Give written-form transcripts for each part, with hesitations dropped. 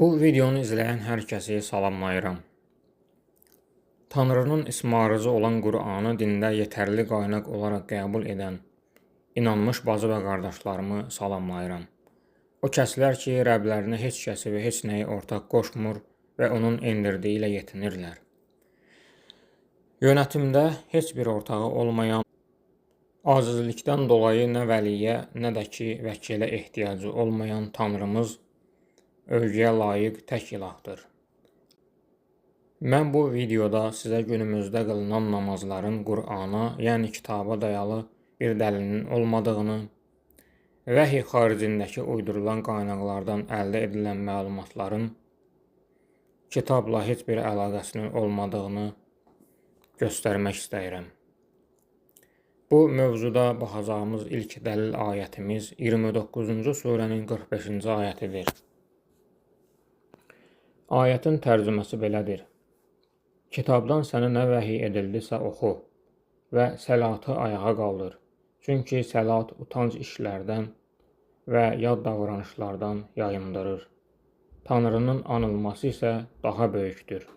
Bu videonu izləyən hər kəsi salamlayıram. Tanrının ismarıcı olan Qur'anı dində yetərli qaynaq olaraq qəbul edən inanmış bacı və qardaşlarımı salamlayıram. O kəslər ki, Rəblərinə heç kəsi və heç nəyi ortaq qoşmur və onun endirdiyi ilə yetinirlər. Yönətimdə heç bir ortağı olmayan, acizlikdən dolayı nə vəliyə, nə də ki, vəkilə ehtiyacı olmayan Tanrımız övgüyə layiq tək ilahdır. Mən bu videoda sizə günümüzdə qılınan namazların Qur'ana, yəni kitaba dayalı bir dəlilinin olmadığını, vəhiy xaricindəki uydurulan qaynaqlardan əldə edilən məlumatların kitabla heç bir əlaqəsinin olmadığını göstərmək istəyirəm. Bu mövzuda baxacağımız ilk dəlil ayətimiz 29-cu surənin 45-ci ayətidir. Ayətin tərcüməsi belədir. Kitabdan sənə nə vəhiy edildisə oxu və səlatı ayağa qaldır. Çünki səlat utanc işlərdən və yad davranışlardan yayındırır. Tanrının anılması isə daha böyükdür.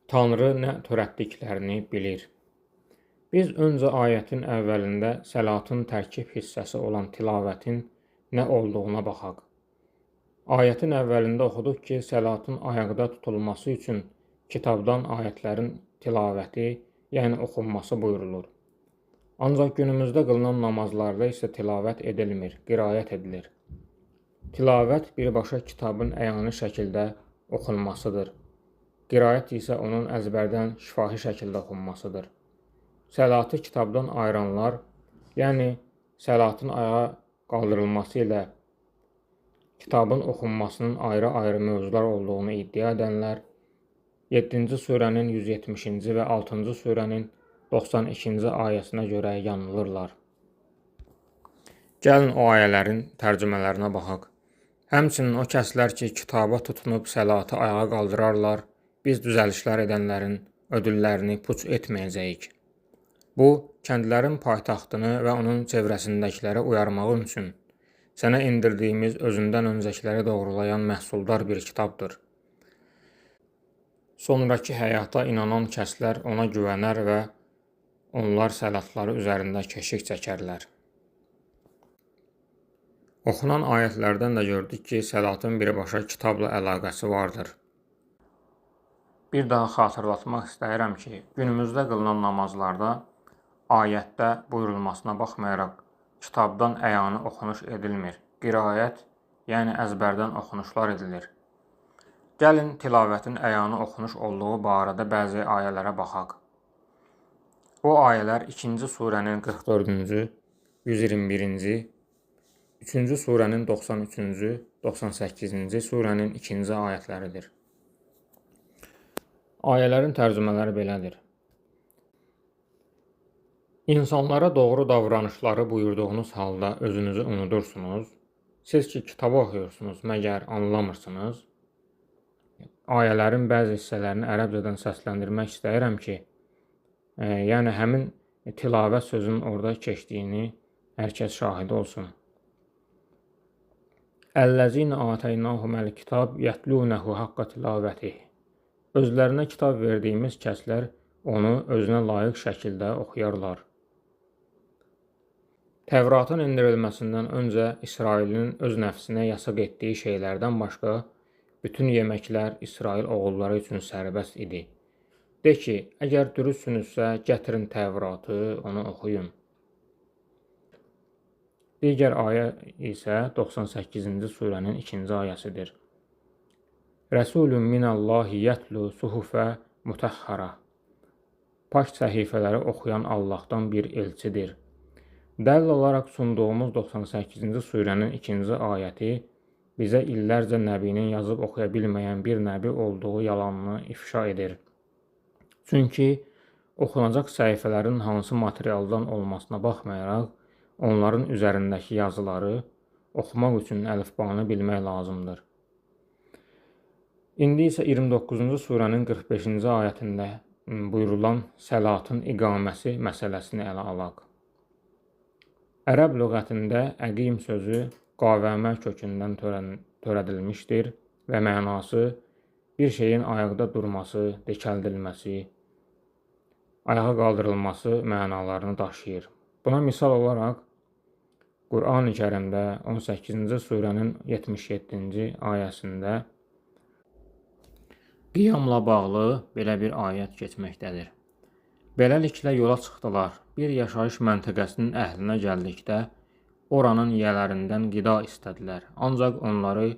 Tanrı nə törətdiklərini bilir. Biz öncə ayətin əvvəlində səlatın tərkib hissəsi olan tilavətin nə olduğuna baxaq. Ayətin əvvəlində oxuduq ki, səlatın ayaqda tutulması üçün kitabdan ayətlərin tilavəti, yəni oxunması buyurulur. Ancaq günümüzdə qılınan namazlarda isə tilavət edilmir, qiraət edilir. Tilavət birbaşa kitabın əyani şəkildə oxunmasıdır. Qiraət isə onun əzbərdən şifahi şəkildə oxunmasıdır. Səlatı kitabdan ayıranlar, yəni səlatın ayağa qaldırılması ilə kitabın oxunmasının ayrı-ayrı mövzular olduğunu iddia edənlər, 7-ci surənin 170-ci və 6-cı surənin 92-ci ayəsinə görə yanılırlar. Gəlin o ayələrin tərcümələrinə baxaq. Həmçinin o kəslər ki, kitaba tutunub səlatı ayağa qaldırarlar, biz düzəlişlər edənlərin ödüllərini puç etməyəcəyik. Bu, kəndlərin paytaxtını və onun çevrəsindəkiləri uyarmaq üçün sənə indirdiyimiz özündən öncəkiləri doğrulayan məhsuldar bir kitabdır. Sonraki həyata inanan kəslər ona güvənər və onlar səlatları üzərində keşik çəkərlər. Oxunan ayətlərdən də gördük ki, səlatın birbaşa kitabla əlaqəsi vardır. Bir daha xatırlatmaq istəyirəm ki, günümüzdə qılınan namazlarda ayətdə buyurulmasına baxmayaraq kitabdan əyani oxunuş edilmir. Qiraət, yəni əzbərdən oxunuşlar edilir. Gəlin tilavətin əyani oxunuş olduğu barədə bəzi ayələrə baxaq. Bu ayələr 2-ci surənin 44-cü, 121-ci, 3-cü surənin 93-cü, 98-ci surənin 2-ci ayətləridir. Ayələrin tərcümələri belədir. İnsanlara doğru davranışları buyurduğunuz halda özünüzü unudursunuz. Siz ki, kitabı oxuyursunuz, məgər anlamırsınız? Ayələrin bəzi hissələrini ərəbcədən səsləndirmək istəyirəm ki, yəni həmin tilavət sözünün orada keçdiyini hər kəs şahid olsun. Əl-ləzinə ətəynəhuməl kitab yətlunəhu haqqa tilavətih. Özlərinə kitab verdiyimiz kəslər onu özünə layiq şəkildə oxuyarlar. Təvratın indirilməsindən öncə İsrailin öz nəfsinə yasaq etdiyi şeylərdən başqa bütün yeməklər İsrail oğulları üçün sərbəst idi. De ki, əgər dürüstsünüzsə, gətirin Təvratı, onu oxuyun. Digər ayə isə 98-ci surənin 2-ci ayəsidir. Rəsulun minəllahi yətlu suhufə mutəhhara. Pak səhifələri oxuyan Allahdan bir elçidir. Dəlil olaraq sunduğumuz 98-ci surənin 2-ci ayəti bizə illərcə nəbinin yazıb oxuya bilməyən bir nəbi olduğu yalanını ifşa edir. Çünki oxunacaq səhifələrin hansı materialdan olmasına baxmayaraq, onların üzərindəki yazıları oxumaq üçün əlifbanı bilmək lazımdır. İndi isə 29-cu surənin 45-ci ayətində buyurulan səlatın iqaməsi məsələsini ələ alaq. Ərəb lüğətində əqim sözü qavəmə kökündən törədilmişdir və mənası bir şeyin ayaqda durması, dikəldilməsi, ayağa qaldırılması mənalarını daşıyır. Buna misal olaraq Qur'an-ı Kərimdə 18-ci surənin 77-ci ayəsində qiyamla bağlı belə bir ayət keçməkdədir. Beləliklə yola çıxdılar. Bir yaşayış məntəqəsinin əhlinə gəldikdə, oranın yiyələrindən qida istədilər. Ancaq onları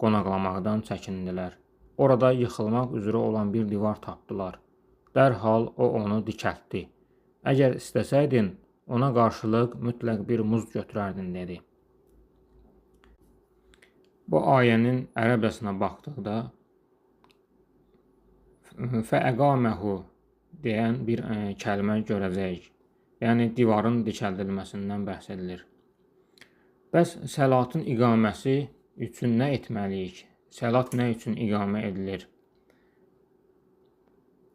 qonaqlamaqdan çəkindilər. Orada yıxılmaq üzrə olan bir divar tapdılar. Dərhal o onu dikəltdi. Əgər istəsəydin, ona qarşılıq mütləq bir muz götürərdin, dedi. Bu ayənin ərəbcəsinə baxdıqda fəəqaməhu deyən bir kəlmə görəcəyik. Yəni, divarın dikəldilməsindən bəhs edilir. Bəs səlatın iqaməsi üçün nə etməliyik? Səlat nə üçün iqamə edilir?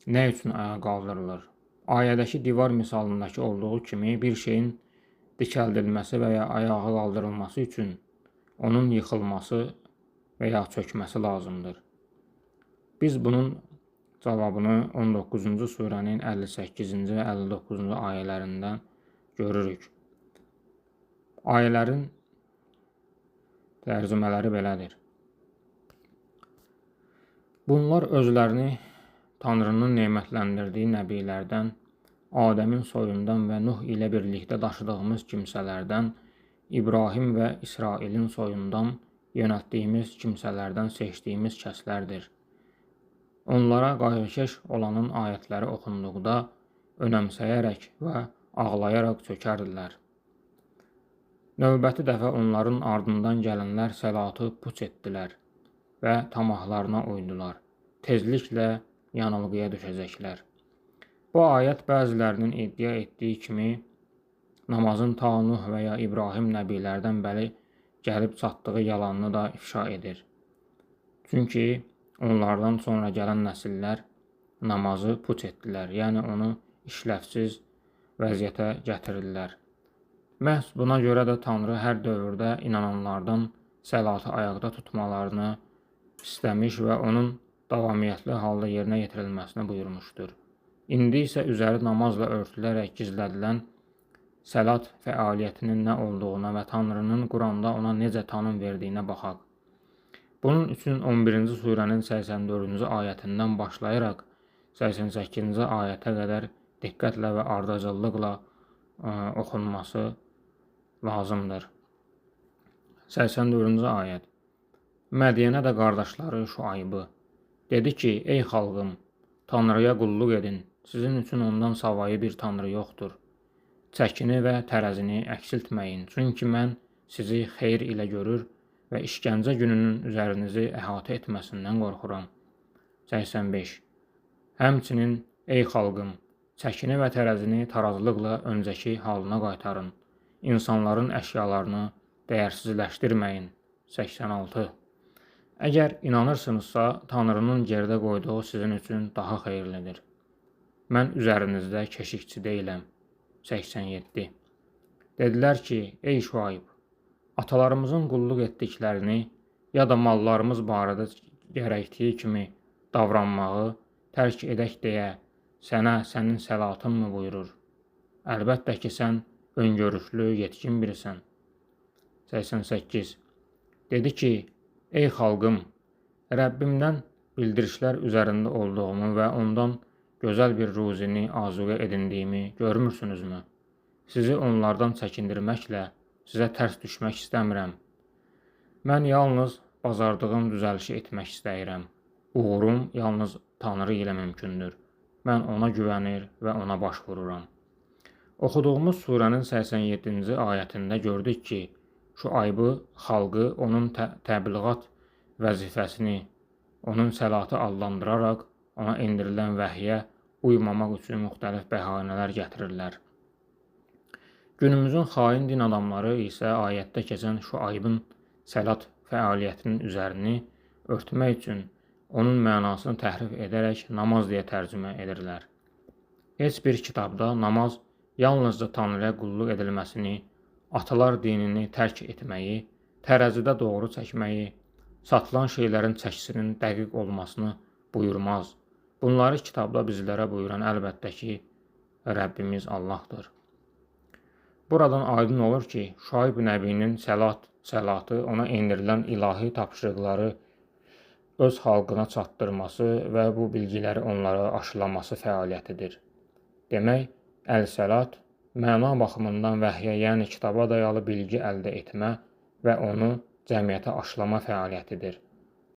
Nə üçün ayağa qaldırılır? Ayədəki divar misalındakı olduğu kimi bir şeyin dikəldilməsi və ya ayağa qaldırılması üçün onun yıxılması və ya çökməsi lazımdır. Biz bunun cavabını 19-cu surənin 58-ci və 59-cu ayələrindən görürük. Ayələrin tərcümələri belədir. Bunlar özlərini Tanrının nemətləndirdiyi nəbilərdən, Adəmin soyundan və Nuh ilə birlikdə daşıdığımız kimsələrdən, İbrahim və İsrailin soyundan yönəltdiyimiz kimsələrdən seçdiyimiz kəslərdir. Onlara qayğıkeş olanın ayətləri oxunduqda önəmsəyərək və ağlayaraq çökərdilər. Növbəti dəfə onların ardından gələnlər səlatı puç etdilər və tamahlarına uydular. Tezliklə yanılğıya düşəcəklər. Bu ayət bəzilərinin iddia etdiyi kimi namazın ta Nuh və ya İbrahim nəbilərdən bəri gəlib çatdığı yalanını da ifşa edir. Çünki onlardan sonra gələn nəsillər namazı puç etdilər, yəni onu işləvsiz vəziyyətə gətirirlər. Məhz buna görə də Tanrı hər dövrdə inananlardan səlatı ayaqda tutmalarını istəmiş və onun davamiyyətli halda yerinə yetirilməsini buyurmuşdur. İndi isə üzəri namazla örtülərək gizlədilən səlat fəaliyyətinin nə olduğuna və Tanrının Quranda ona necə tanım verdiyinə baxaq. Bunun üçün 11-ci surənin 84-cü ayətindən başlayaraq 88-ci ayətə qədər diqqətlə və ardıcıllıqla oxunması lazımdır. 84-cü ayət. Mədyənə də qardaşları Şuaybı dedi ki, ey xalqım, Tanrıya qulluq edin, sizin üçün ondan savayı bir Tanrı yoxdur. Çəkini və tərəzini əksiltməyin, çünki mən sizi xeyir ilə görür və işgəncə gününün üzərinizi əhatə etməsindən qorxuram. 85. Həmçinin, ey xalqım, çəkini və tərəzini tarazlıqla öncəki halına qaytarın. İnsanların əşyalarını dəyərsizləşdirməyin. 86. Əgər inanırsınızsa, Tanrının gerdə qoyduğu sizin üçün daha xeyirlidir. Mən üzərinizdə keşikçi deyiləm. 87. Dedilər ki, ey Şuayb, atalarımızın qulluq etdiklərini ya da mallarımız barədə gərəkdiyi kimi davranmağı tərk edək deyə sənə sənin səlatın mı buyurur? Əlbəttə ki, sən öngörüşlü, yetkin birisən. 88. Dedi ki, ey xalqım, Rəbbimdən bildirişlər üzərində olduğumu və ondan gözəl bir ruzini azuqə edindiyimi görmürsünüzmü? Sizi onlardan çəkindirməklə sizə tərs düşmək istəmirəm. Mən yalnız bacardığım düzəlişi etmək istəyirəm. Uğurum yalnız Tanrı ilə mümkündür. Mən ona güvənir və ona başvururam. Oxuduğumuz surənin 87-ci ayətində gördük ki, Şuaybı xalqı onun təbliğat vəzifəsini, onun səlatı adlandıraraq ona endirilən vəhyə uymamaq üçün müxtəlif bəhanələr gətirirlər. Günümüzün xain din adamları isə ayətdə keçən Şuaybın səlat fəaliyyətinin üzərini örtmək üçün onun mənasını təhrif edərək namaz deyə tərcümə edirlər. Heç bir kitabda namaz yalnızca Tanrıya qulluq edilməsini, atalar dinini tərk etməyi, tərəzidə doğru çəkməyi, satılan şeylərin çəkisinin dəqiq olmasını buyurmaz. Bunları kitabda bizlərə buyuran əlbəttə ki, Rəbbimiz Allahdır. Buradan aydın olur ki, Şuayb nəbinin səlatı ona endirilən ilahi tapşırıqları öz xalqına çatdırması və bu bilgiləri onlara aşılaması fəaliyyətidir. Demək, əl-səlat məna baxımından vəhyə, yəni kitaba dayalı bilgi əldə etmə və onu cəmiyyətə aşılama fəaliyyətidir.